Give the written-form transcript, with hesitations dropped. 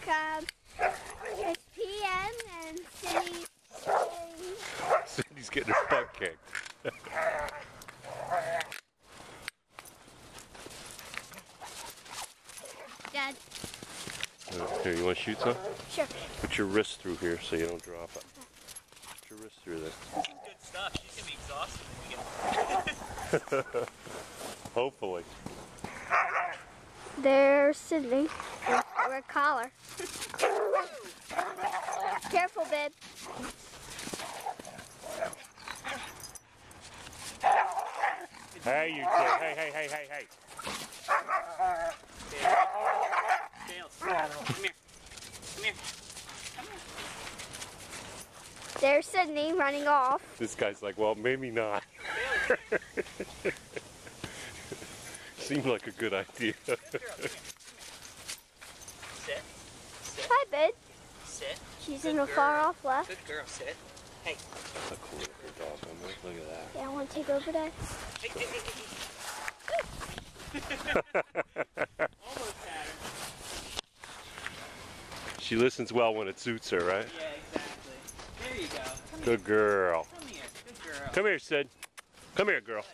it's PM and Cindy's Cindy's getting her butt kicked. Dad. Here, you want to shoot some? Sure. Put your wrist through here so you don't drop it. Put your wrist through there. This is good stuff. She's going to be exhausted when we get Hopefully. There's Sydney. Red collar. Careful, babe. Hey, you two. Hey. Tails. Come here. Come here. Come here. There's Sydney running off. This guy's like, well, maybe not. Seemed like a good idea. Good girl. Come here. Sit. Sit. Hi, babe. Sit. She's Good in the girl. far off left. Good girl. Sit. Hey. That's a cool looking dog. Look at that. Yeah, I want to take over that. Hey. Almost had her. She listens well when it suits her, right? Yeah, exactly. There you go. Come Good girl. here. Come here. Good girl. Come here, Sid. Come here, girl.